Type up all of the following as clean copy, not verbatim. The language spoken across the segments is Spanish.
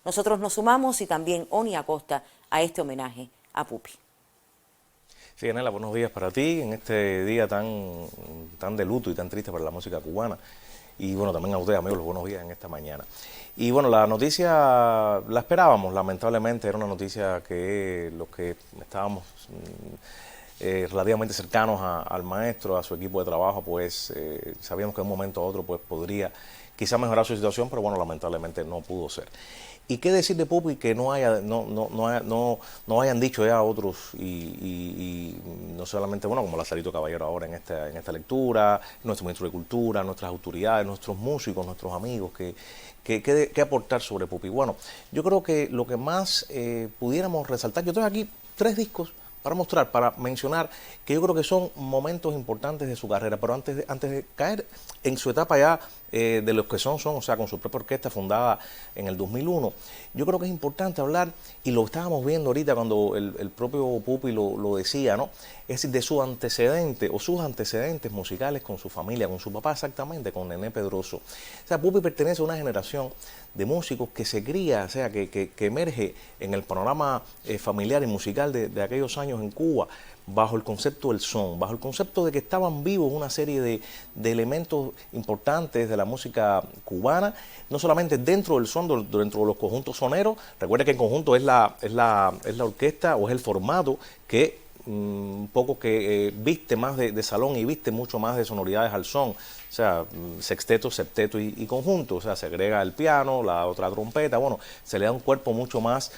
Nosotros nos sumamos y también Oni Acosta a este homenaje a Pupi. Sí, Yanela, buenos días para ti en este día tan de luto y tan triste para la música cubana. Y bueno, también a ustedes, amigos, los buenos días en esta mañana. Y bueno, la noticia la esperábamos, lamentablemente, era una noticia que los que estábamos relativamente cercanos al maestro, a su equipo de trabajo, pues sabíamos que de un momento a otro pues podría quizá mejorar su situación, pero bueno, lamentablemente no pudo ser. ¿Y qué decir de Pupi que no hayan dicho ya otros y no solamente, bueno, como Lazarito Caballero ahora en esta lectura, nuestro ministro de Cultura, nuestras autoridades, nuestros músicos, nuestros amigos, ¿qué aportar sobre Pupi? Bueno, yo creo que lo que más pudiéramos resaltar, yo tengo aquí 3 discos para mostrar, para mencionar, que yo creo que son momentos importantes de su carrera, pero antes de caer en su etapa ya de los que son, o sea, con su propia orquesta fundada en el 2001, yo creo que es importante hablar, y lo estábamos viendo ahorita cuando el propio Pupi lo decía, ¿no? Es decir, de su antecedente o sus antecedentes musicales con su familia, con su papá exactamente, con Nené Pedroso. O sea, Pupi pertenece a una generación de músicos que se cría, o sea, que emerge en el panorama familiar y musical de aquellos años en Cuba, bajo el concepto del son, bajo el concepto de que estaban vivos una serie de elementos importantes de la música cubana, no solamente dentro del son, dentro de los conjuntos soneros. Recuerda que el conjunto es la orquesta o es el formato que un poco que viste más de salón y viste mucho más de sonoridades al son, o sea, sexteto, septeto y conjunto, o sea, se agrega el piano, la otra trompeta, bueno, se le da un cuerpo mucho más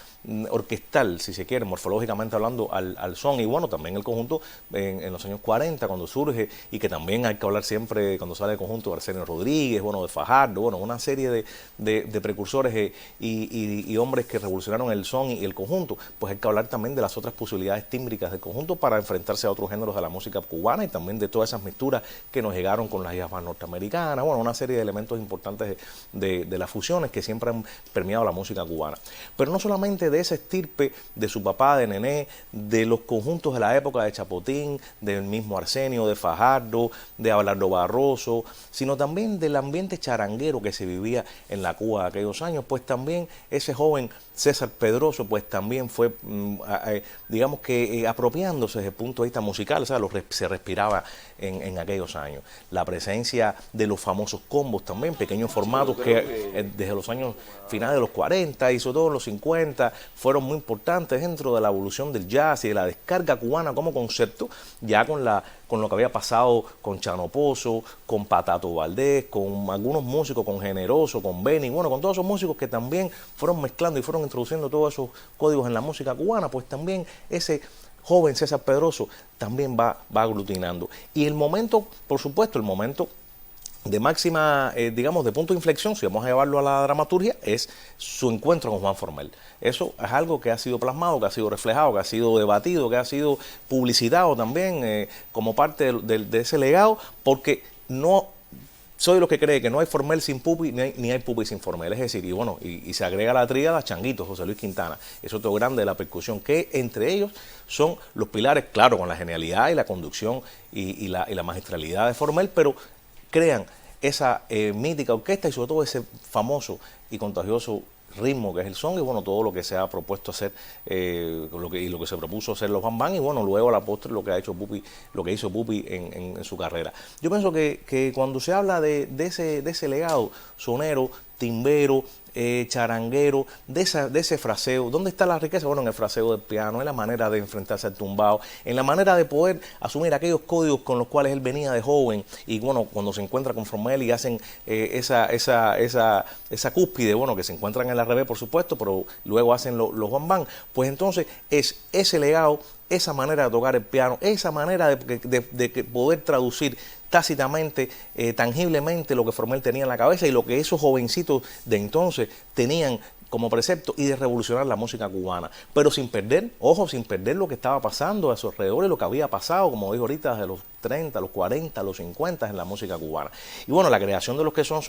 orquestal, si se quiere, morfológicamente hablando, al son. Y bueno, también el conjunto en los años 40, cuando surge, y que también hay que hablar siempre cuando sale el conjunto de Arsenio Rodríguez, bueno, de Fajardo, bueno, una serie de precursores y hombres que revolucionaron el son y el conjunto. Pues hay que hablar también de las otras posibilidades tímbricas del conjunto para enfrentarse a otros géneros de la música cubana, y también de todas esas mixturas que nos llegaron con las hijas más norteamericanas, bueno, una serie de elementos importantes de las fusiones que siempre han permeado la música cubana. Pero no solamente de esa estirpe de su papá, de Nené, de los conjuntos de la época de Chapotín, del mismo Arsenio, de Fajardo, de Abelardo Barroso, sino también del ambiente charanguero que se vivía en la Cuba de aquellos años. Pues también ese joven César Pedroso pues también fue, digamos que apropiándose desde el punto de vista musical, o sea, se respiraba en aquellos años. La presencia de los famosos combos también, pequeños formatos que desde los años finales de los 40 y sobre todo en los 50 fueron muy importantes dentro de la evolución del jazz y de la descarga cubana como concepto, ya con lo que había pasado con Chano Pozo, con Patato Valdés, con algunos músicos, con Generoso, con Benny, bueno, con todos esos músicos que también fueron mezclando y fueron introduciendo todos esos códigos en la música cubana. Pues también ese joven César Pedroso también va aglutinando. Y el momento, por supuesto, el momento de máxima, digamos, de punto de inflexión, si vamos a llevarlo a la dramaturgia, es su encuentro con Juan Formel. Eso es algo que ha sido plasmado, que ha sido reflejado, que ha sido debatido, que ha sido publicitado también como parte de ese legado, porque no soy de los que cree que no hay Formel sin Pupi, ni hay Pupi sin Formel. Es decir, y bueno, y se agrega la tríada Changuito, José Luis Quintana, es otro grande de la percusión, que entre ellos son los pilares, claro, con la genialidad y la conducción y la magistralidad de Formel, pero crean esa mítica orquesta y sobre todo ese famoso y contagioso ritmo que es el son, y bueno, todo lo que se ha propuesto hacer, lo que se propuso hacer los Bam Bam, y bueno, luego a la postre lo que ha hecho Pupi, lo que hizo Pupi en su carrera. Yo pienso que cuando se habla de ese legado sonero, timbero, charanguero, de ese fraseo, ¿dónde está la riqueza? Bueno, en el fraseo del piano, en la manera de enfrentarse al tumbado, en la manera de poder asumir aquellos códigos con los cuales él venía de joven, y bueno, cuando se encuentra con Formel y hacen esa cúspide, bueno, que se encuentran en la revés, por supuesto, pero luego hacen los Bam Bam, pues entonces es ese legado, esa manera de tocar el piano, esa manera de poder traducir tácitamente, tangiblemente lo que Formel tenía en la cabeza y lo que esos jovencitos de entonces tenían como precepto, y de revolucionar la música cubana, pero sin perder, ojo, sin perder lo que estaba pasando a su alrededor y lo que había pasado, como dijo ahorita, desde los 30, los 40, los 50 en la música cubana. Y bueno, la creación de los que son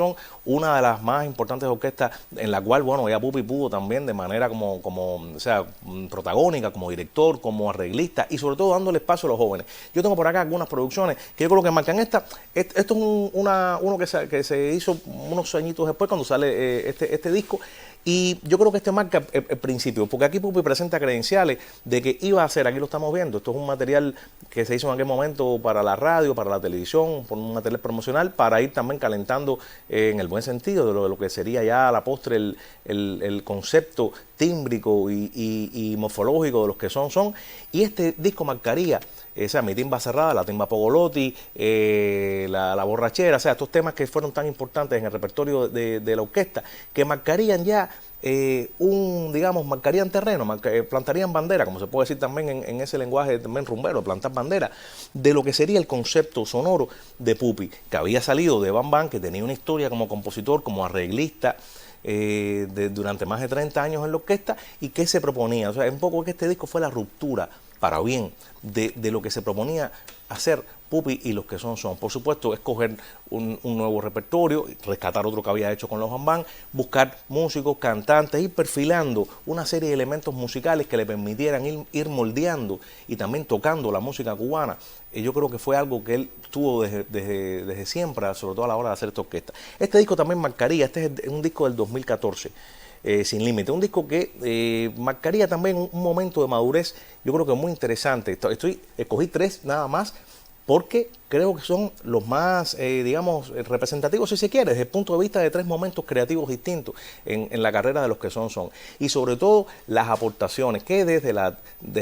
una de las más importantes orquestas en la cual, bueno, ya Pupi pudo también de manera o sea, protagónica, como director, como arreglista, y sobre todo dándole espacio a los jóvenes. Yo tengo por acá algunas producciones que yo creo que marcan esta. Esto es uno que se hizo unos añitos después cuando sale este disco, Y yo creo que este marca el principio, porque aquí Pupi presenta credenciales de que iba a hacer, aquí lo estamos viendo, esto es un material que se hizo en aquel momento para la radio, para la televisión, por un material promocional, para ir también calentando en el buen sentido de lo que sería ya a la postre el concepto tímbrico y morfológico de los que son. Y este disco marcaría, o sea, Mi Timba Cerrada, La Timba Pogolotti, la Borrachera, o sea, estos temas que fueron tan importantes en el repertorio de la orquesta, que marcarían ya digamos, marcarían terreno, plantarían bandera, como se puede decir también en ese lenguaje también rumbero, plantar bandera, de lo que sería el concepto sonoro de Pupi, que había salido de Bam Bam, que tenía una historia como compositor, como arreglista, durante más de 30 años en la orquesta, y que se proponía, o sea, un poco que este disco fue la ruptura, para bien, de lo que se proponía hacer Pupi y los que son. Por supuesto, escoger un nuevo repertorio, rescatar otro que había hecho con los Bam Bam, buscar músicos, cantantes, ir perfilando una serie de elementos musicales que le permitieran ir moldeando y también tocando la música cubana. Yo creo que fue algo que él tuvo desde siempre, sobre todo a la hora de hacer esta orquesta. Este disco también marcaría, este es un disco del 2014, Sin Límite, un disco que marcaría también un momento de madurez, yo creo que muy interesante. Escogí 3 nada más, porque creo que son los más, digamos, representativos, si se quiere, desde el punto de vista de 3 momentos creativos distintos en la carrera de los que son. Y sobre todo las aportaciones, que desde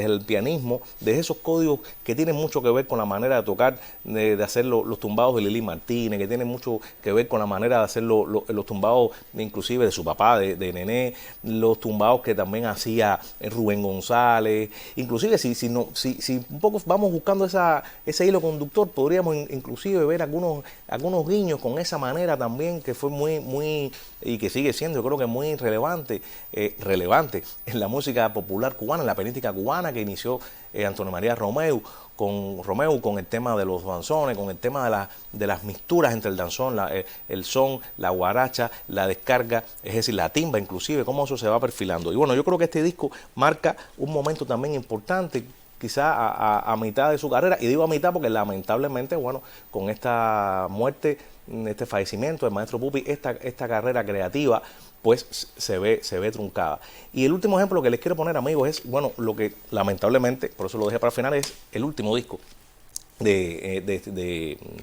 el pianismo, desde esos códigos que tienen mucho que ver con la manera de tocar, de hacer los tumbados de Lili Martínez, que tienen mucho que ver con la manera de hacer los tumbados inclusive de su papá, de Nené, los tumbados que también hacía Rubén González, inclusive si un poco vamos buscando ese hilo conductor, podríamos inclusive ver algunos guiños con esa manera también que fue muy y que sigue siendo, yo creo que muy relevante en la música popular cubana, en la península cubana, que inició Antonio María Romeu con el tema de los danzones, con el tema de las mixturas entre el danzón, el son, la guaracha, la descarga, es decir, la timba inclusive, cómo eso se va perfilando. Y bueno, yo creo que este disco marca un momento también importante, quizá a mitad de su carrera, y digo a mitad porque lamentablemente, bueno, con esta muerte, este fallecimiento del maestro Pupi, esta carrera creativa pues se ve truncada. Y el último ejemplo que les quiero poner, amigos, es, bueno, lo que lamentablemente, por eso lo dejé para el final, es el último disco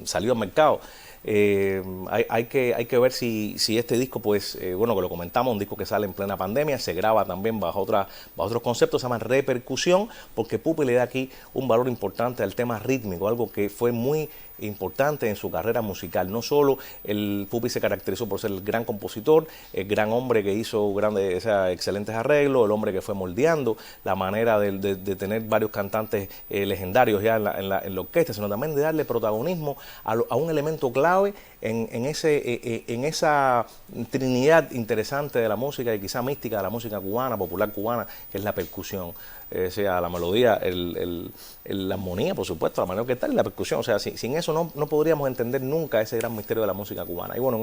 salió al mercado. Hay que ver si este disco, pues, bueno, que lo comentamos, un disco que sale en plena pandemia, se graba también bajo otros conceptos, se llama Repercusión, porque Pupi le da aquí un valor importante al tema rítmico, algo que fue muy importante en su carrera musical. No solo el Pupi se caracterizó por ser el gran compositor, el gran hombre que hizo excelentes arreglos, el hombre que fue moldeando la manera de tener varios cantantes legendarios ya en la orquesta, sino también de darle protagonismo a un elemento clave en esa trinidad interesante de la música y quizá mística de la música cubana, popular cubana, que es la percusión. Sea la melodía, la armonía, por supuesto, la manera que está y la percusión. O sea, sin eso no podríamos entender nunca ese gran misterio de la música cubana. Y bueno,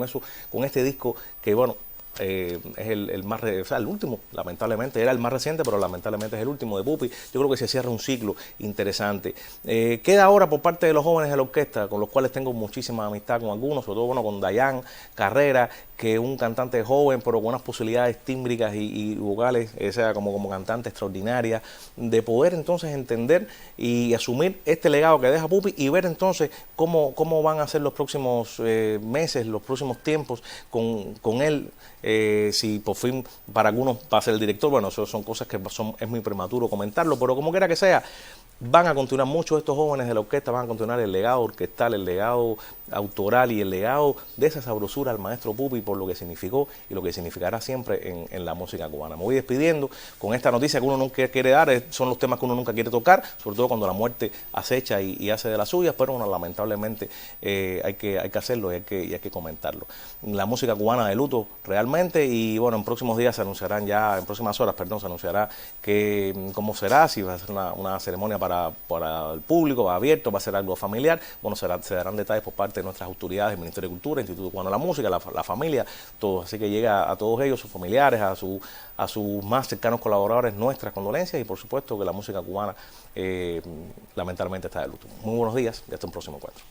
con este disco que, bueno, es el último, lamentablemente, era el más reciente, pero lamentablemente es el último de Pupi. Yo creo que se cierra un ciclo interesante. Queda ahora por parte de los jóvenes de la orquesta, con los cuales tengo muchísima amistad con algunos, sobre todo, bueno, con Dayan Carrera, que es un cantante joven, pero con unas posibilidades tímbricas y vocales, sea como cantante extraordinaria, de poder entonces entender y asumir este legado que deja Pupi y ver entonces cómo van a ser los próximos meses, los próximos tiempos con él. Si por fin para algunos va a ser el director, bueno, eso son cosas que es muy prematuro comentarlo, pero como quiera que sea, van a continuar muchos de estos jóvenes de la orquesta, van a continuar el legado orquestal, el legado autoral y el legado de esa sabrosura al maestro Pupi por lo que significó y lo que significará siempre en la música cubana. Me voy despidiendo con esta noticia que uno nunca quiere dar, son los temas que uno nunca quiere tocar, sobre todo cuando la muerte acecha y hace de las suyas, pero bueno, lamentablemente hay que hacerlo y hay que comentarlo. La música cubana de luto realmente, y bueno, en próximos días se anunciarán ya, en próximas horas, perdón, se anunciará cómo será, si va a ser una ceremonia para el público, va abierto, va a ser algo familiar. Bueno, se darán detalles por parte de nuestras autoridades, el Ministerio de Cultura, Instituto Cubano de la Música, la familia, todos. Así que llega a todos ellos, sus familiares, a sus más cercanos colaboradores, nuestras condolencias, y por supuesto que la música cubana lamentablemente está de luto. Muy buenos días y hasta un próximo encuentro.